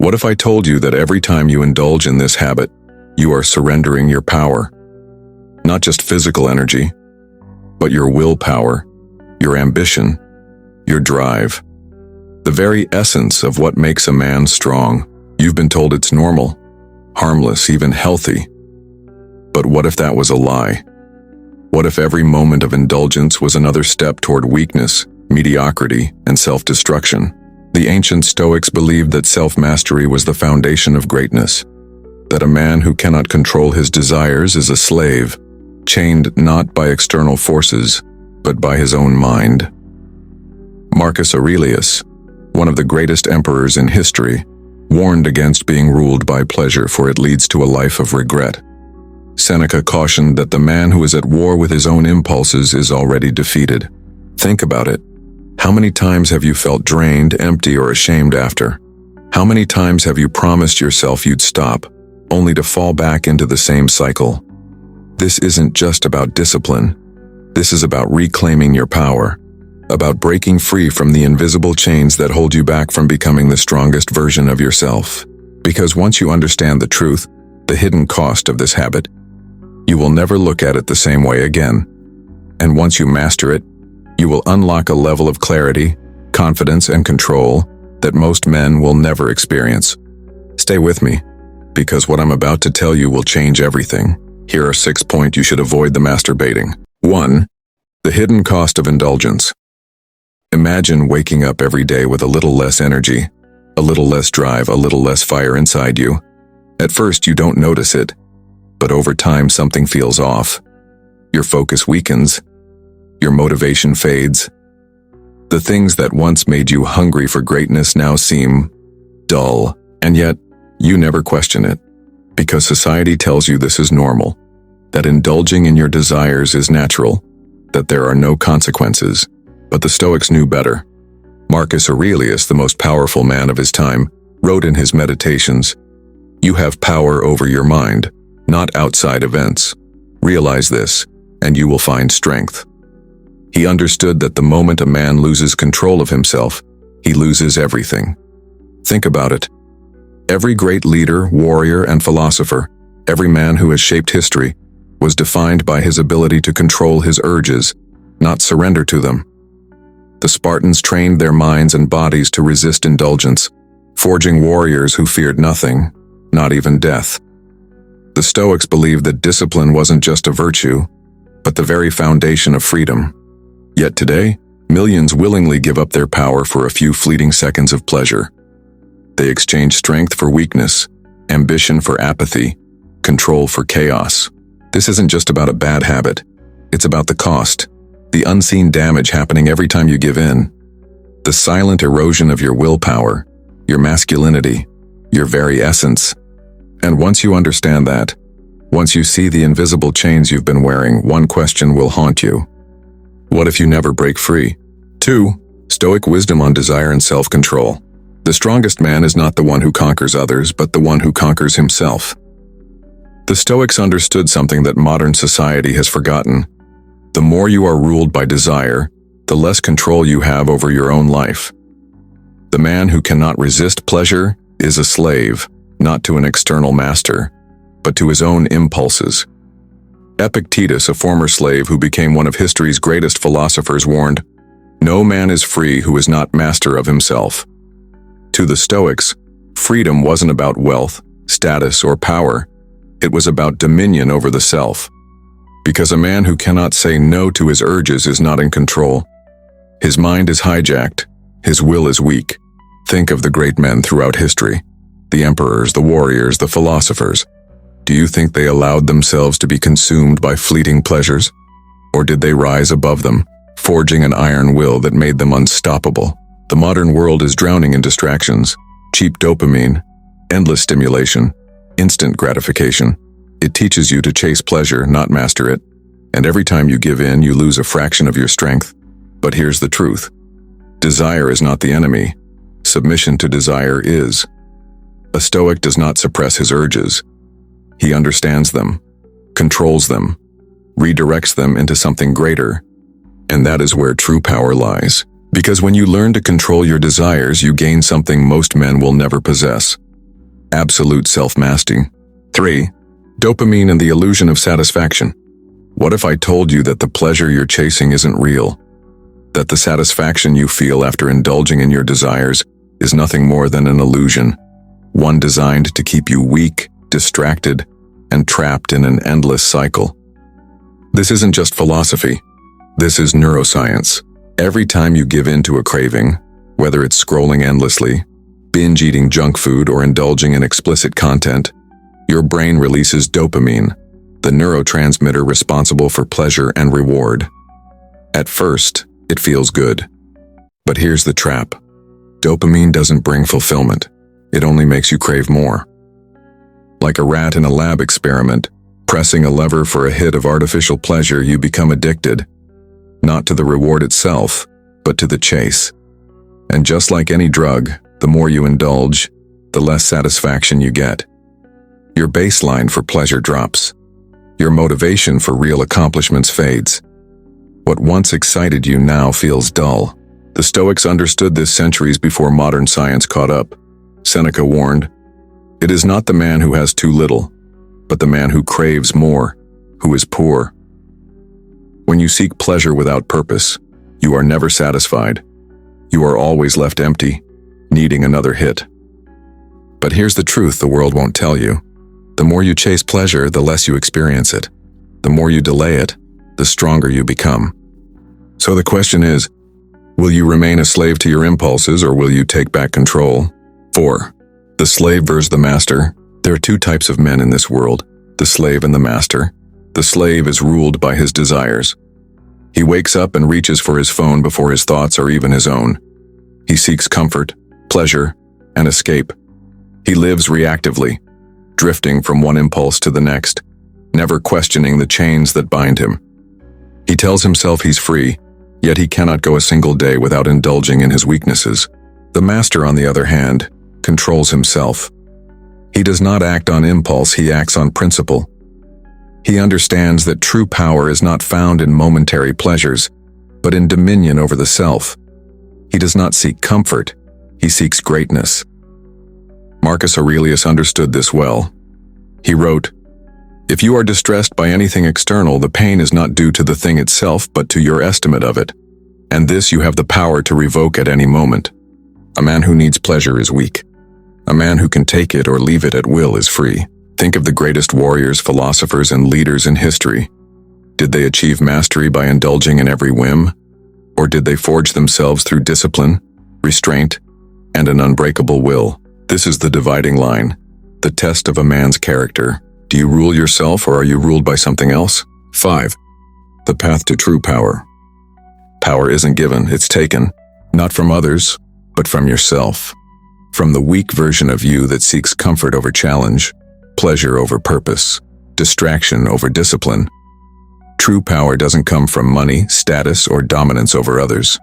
What if I told you that every time you indulge in this habit, you are surrendering your power? Not just physical energy, but your willpower, your ambition, your drive. The very essence of what makes a man strong. You've been told it's normal, harmless, even healthy. But what if that was a lie? What if every moment of indulgence was another step toward weakness, mediocrity, and self-destruction? The ancient Stoics believed that self-mastery was the foundation of greatness, that a man who cannot control his desires is a slave, chained not by external forces, but by his own mind. Marcus Aurelius, one of the greatest emperors in history, warned against being ruled by pleasure, for it leads to a life of regret. Seneca cautioned that the man who is at war with his own impulses is already defeated. Think about it. How many times have you felt drained, empty, or ashamed after? How many times have you promised yourself you'd stop, only to fall back into the same cycle? This isn't just about discipline. This is about reclaiming your power, about breaking free from the invisible chains that hold you back from becoming the strongest version of yourself. Because once you understand the truth, the hidden cost of this habit, you will never look at it the same way again. And once you master it, you will unlock a level of clarity, confidence, and control that most men will never experience. Stay with me, because what I'm about to tell you will change everything. Here are 6 points you should avoid the masturbating. 1. The hidden cost of indulgence. Imagine waking up every day with a little less energy, a little less drive, a little less fire inside you. At first, you don't notice it, but over time something feels off. Your focus weakens. Your motivation fades. The things that once made you hungry for greatness now seem dull, and yet you never question it, because society tells you this is normal, that indulging in your desires is natural, that there are no consequences. But the Stoics knew better. Marcus Aurelius, the most powerful man of his time, wrote in his Meditations, "You have power over your mind, not outside events. Realize this, and you will find strength." He understood that the moment a man loses control of himself, he loses everything. Think about it. Every great leader, warrior, and philosopher, every man who has shaped history, was defined by his ability to control his urges, not surrender to them. The Spartans trained their minds and bodies to resist indulgence, forging warriors who feared nothing, not even death. The Stoics believed that discipline wasn't just a virtue, but the very foundation of freedom. Yet today, millions willingly give up their power for a few fleeting seconds of pleasure. They exchange strength for weakness, ambition for apathy, control for chaos. This isn't just about a bad habit. It's about the cost, the unseen damage happening every time you give in. The silent erosion of your willpower, your masculinity, your very essence. And once you understand that, once you see the invisible chains you've been wearing, one question will haunt you. What if you never break free? 2. Stoic wisdom on desire and self-control. The strongest man is not the one who conquers others, but the one who conquers himself. The Stoics understood something that modern society has forgotten. The more you are ruled by desire, the less control you have over your own life. The man who cannot resist pleasure is a slave, not to an external master, but to his own impulses. Epictetus, a former slave who became one of history's greatest philosophers, warned, "No man is free who is not master of himself." To the Stoics, freedom wasn't about wealth, status, or power. It was about dominion over the self. Because a man who cannot say no to his urges is not in control. His mind is hijacked. His will is weak. Think of the great men throughout history. The emperors, the warriors, the philosophers. Do you think they allowed themselves to be consumed by fleeting pleasures? Or did they rise above them, forging an iron will that made them unstoppable? The modern world is drowning in distractions, cheap dopamine, endless stimulation, instant gratification. It teaches you to chase pleasure, not master it. And every time you give in, you lose a fraction of your strength. But here's the truth. Desire is not the enemy. Submission to desire is. A Stoic does not suppress his urges. He understands them, controls them, redirects them into something greater. And that is where true power lies. Because when you learn to control your desires, you gain something most men will never possess: absolute self-mastery. 3. Dopamine and the illusion of satisfaction. What if I told you that the pleasure you're chasing isn't real? That the satisfaction you feel after indulging in your desires is nothing more than an illusion, one designed to keep you weak, distracted, and trapped in an endless cycle. This isn't just philosophy. This is neuroscience. Every time you give in to a craving, whether it's scrolling endlessly, binge-eating junk food, or indulging in explicit content, your brain releases dopamine, the neurotransmitter responsible for pleasure and reward. At first, it feels good. But here's the trap. Dopamine doesn't bring fulfillment. It only makes you crave more. Like a rat in a lab experiment, pressing a lever for a hit of artificial pleasure, you become addicted, not to the reward itself, but to the chase. And just like any drug, the more you indulge, the less satisfaction you get. Your baseline for pleasure drops. Your motivation for real accomplishments fades. What once excited you now feels dull. The Stoics understood this centuries before modern science caught up. Seneca warned, "It is not the man who has too little, but the man who craves more, who is poor." When you seek pleasure without purpose, you are never satisfied. You are always left empty, needing another hit. But here's the truth the world won't tell you. The more you chase pleasure, the less you experience it. The more you delay it, the stronger you become. So the question is, will you remain a slave to your impulses, or will you take back control? 4. The slave versus the master. There are two types of men in this world, the slave and the master. The slave is ruled by his desires. He wakes up and reaches for his phone before his thoughts are even his own. He seeks comfort, pleasure, and escape. He lives reactively, drifting from one impulse to the next, never questioning the chains that bind him. He tells himself he's free, yet he cannot go a single day without indulging in his weaknesses. The master, on the other hand, controls himself. He does not act on impulse, he acts on principle. He understands that true power is not found in momentary pleasures, but in dominion over the self. He does not seek comfort, he seeks greatness. Marcus Aurelius understood this well. He wrote, "If you are distressed by anything external, the pain is not due to the thing itself, but to your estimate of it. And this you have the power to revoke at any moment. A man who needs pleasure is weak. A man who can take it or leave it at will is free." Think of the greatest warriors, philosophers, and leaders in history. Did they achieve mastery by indulging in every whim? Or did they forge themselves through discipline, restraint, and an unbreakable will? This is the dividing line, the test of a man's character. Do you rule yourself, or are you ruled by something else? 5. The path to true power. Power isn't given, it's taken, not from others, but from yourself. From the weak version of you that seeks comfort over challenge, pleasure over purpose, distraction over discipline. True power doesn't come from money, status, or dominance over others.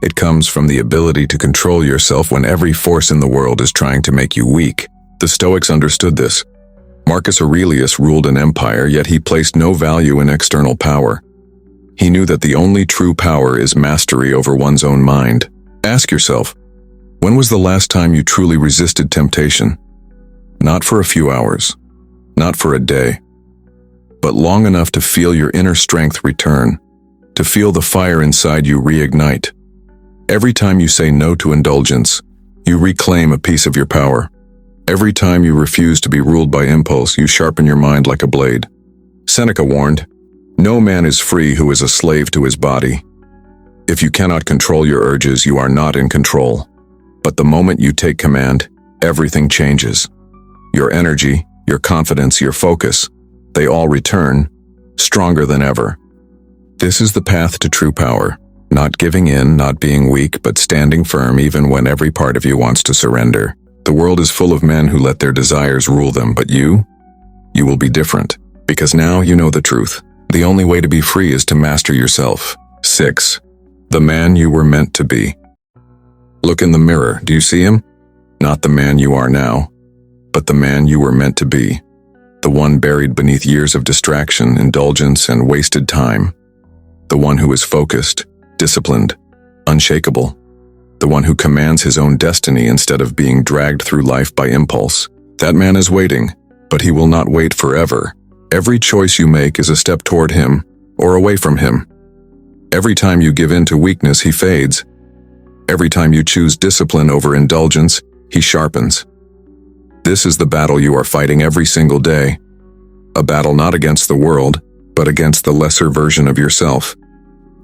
It comes from the ability to control yourself when every force in the world is trying to make you weak. The Stoics understood this. Marcus Aurelius ruled an empire, yet he placed no value in external power. He knew that the only true power is mastery over one's own mind. Ask yourself, when was the last time you truly resisted temptation? Not for a few hours, not for a day, but long enough to feel your inner strength return, to feel the fire inside you reignite. Every time you say no to indulgence, you reclaim a piece of your power. Every time you refuse to be ruled by impulse, you sharpen your mind like a blade. Seneca warned, "No man is free who is a slave to his body." If you cannot control your urges, you are not in control. But the moment you take command, everything changes. Your energy, your confidence, your focus, they all return, stronger than ever. This is the path to true power. Not giving in, not being weak, but standing firm even when every part of you wants to surrender. The world is full of men who let their desires rule them, but you will be different. Because now you know the truth. The only way to be free is to master yourself. 6. The man you were meant to be. Look in the mirror, do you see him? Not the man you are now, but the man you were meant to be. The one buried beneath years of distraction, indulgence, and wasted time. The one who is focused, disciplined, unshakable. The one who commands his own destiny instead of being dragged through life by impulse. That man is waiting, but he will not wait forever. Every choice you make is a step toward him or away from him. Every time you give in to weakness, he fades. Every time you choose discipline over indulgence, he sharpens. This is the battle you are fighting every single day. A battle not against the world, but against the lesser version of yourself.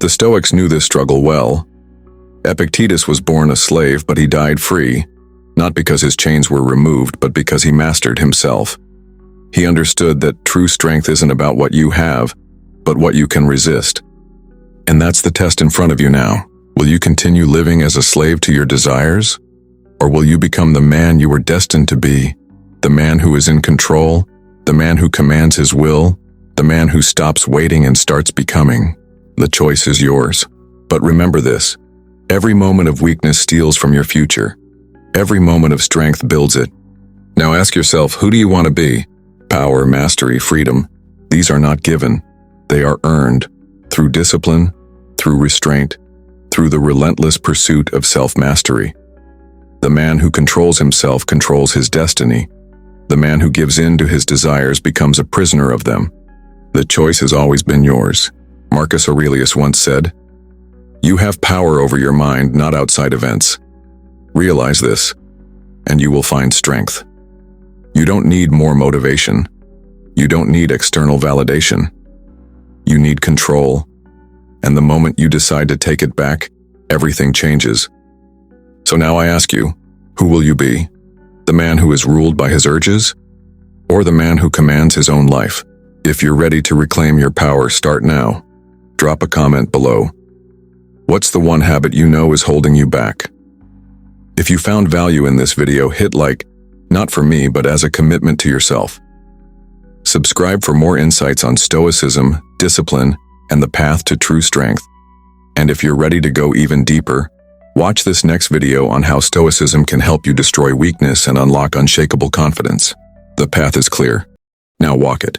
The Stoics knew this struggle well. Epictetus was born a slave, but he died free, not because his chains were removed, but because he mastered himself. He understood that true strength isn't about what you have, but what you can resist. And that's the test in front of you now. Will you continue living as a slave to your desires? Or will you become the man you were destined to be? The man who is in control, the man who commands his will, the man who stops waiting and starts becoming. The choice is yours. But remember this, every moment of weakness steals from your future. Every moment of strength builds it. Now ask yourself, who do you want to be? Power, mastery, freedom. These are not given. They are earned through discipline, through restraint, through the relentless pursuit of self-mastery. The man who controls himself controls his destiny. The man who gives in to his desires becomes a prisoner of them. The choice has always been yours. Marcus Aurelius once said, "You have power over your mind, not outside events." Realize this, and you will find strength. You don't need more motivation. You don't need external validation. You need control. And the moment you decide to take it back, everything changes. So now I ask you, who will you be? The man who is ruled by his urges? Or the man who commands his own life? If you're ready to reclaim your power, start now. Drop a comment below. What's the one habit you know is holding you back? If you found value in this video, hit like, not for me, but as a commitment to yourself. Subscribe for more insights on Stoicism, discipline, and the path to true strength. And if you're ready to go even deeper, watch this next video on how Stoicism can help you destroy weakness and unlock unshakable confidence. The path is clear. Now walk it.